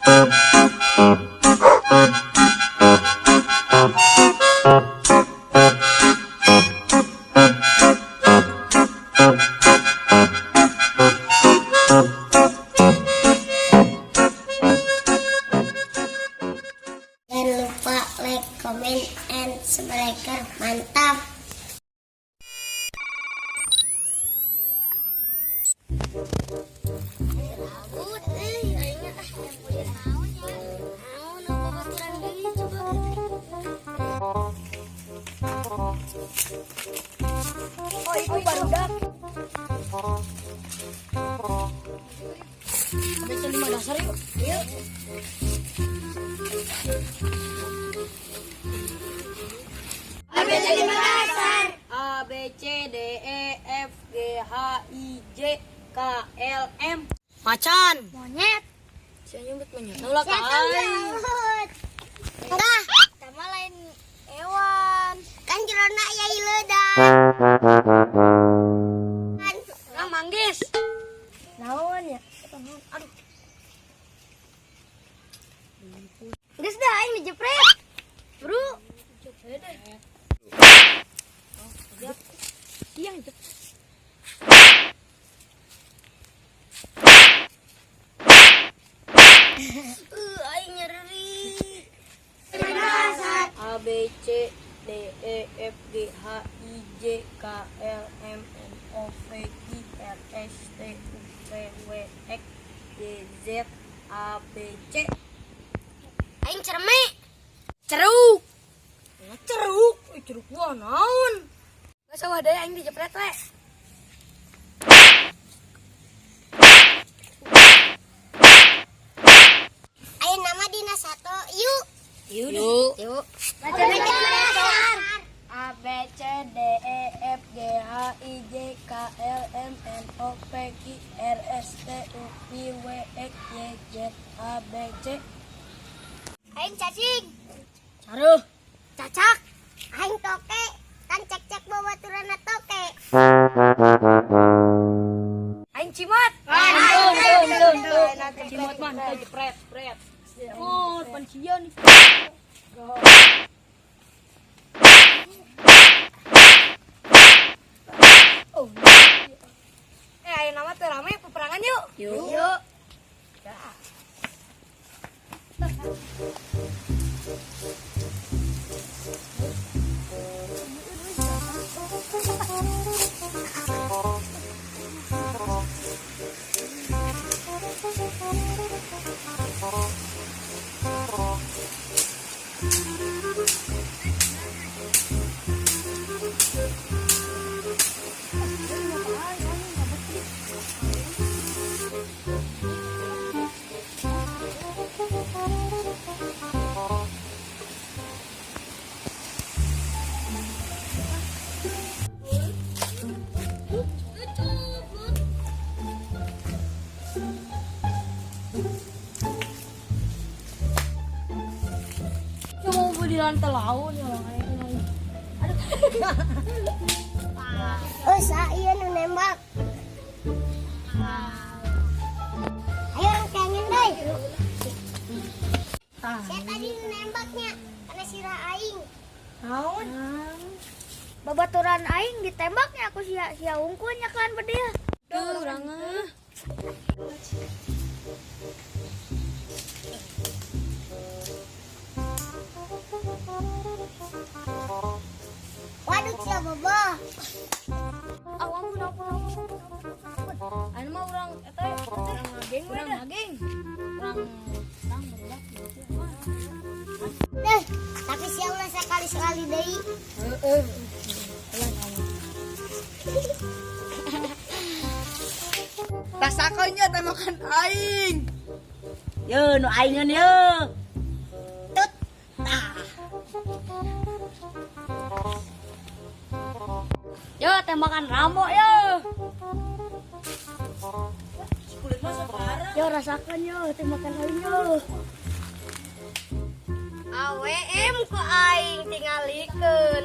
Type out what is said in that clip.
Jangan lupa like, comment, and subscribe. Mantap. Oh, itu barudak. Baca 5 dasar yuk. Yuk. A B C 5 dasar. A B C D E F G H I J K L M. Macan. Monyet. Si nyebut monyet. Nolak Siapa ai. laut? Enggak. Sama lain hewan. Kan jerona ya ileudang. Nah, manggis. Naon ya? Aduh. Geus dah aing dijepret. Bro. Iya itu. Aing nyeri. A B C D E F G H I J K L M N O P Q R S T U V W X Y Z A B C. Aing cerme. Ceruk. Ya, ceruk. Ceruk gua naon? Gak sawah deh aing dijepret we. Ayo nama dina satu. Yuk. Yuk. Yuk. Baca dasar. A B C D E F G H I J K L M N O P Q R S T U V W X Y Z A B C. Aing cacing. Caruh. Cacak. Aing toke. Kan cek-cek bawaturana toke. Aing cimot. Cimot mah teh jepret. Oh, pancian nih. Oh. Ayo nama teh rame peperangan yuk. Yuk. Cuma mau di lantai laut ya orang aing. Iya nu nembak. Ayo orang kangen deh. Saya tadi nu nembaknya karena sira aing. Naon? Babaturan aing ditembaknya aku sia unggulnya kan bedil. Tuh, urang ah. Waduh cia bobo. Awang pun. Anu mah urang eta urang ngageng we dah. Urang berudak gitu. Deh, tapi sia ulah sekali-sekali deui. Heeh. Rasakeun nya teh makan aing. Yo nu aingeun yo. Tut. Yo tembakan ramo yo. Kulit mah sekarang. Yo rasakan yo tembakan aing yo. AWM ku aing tingalikeun.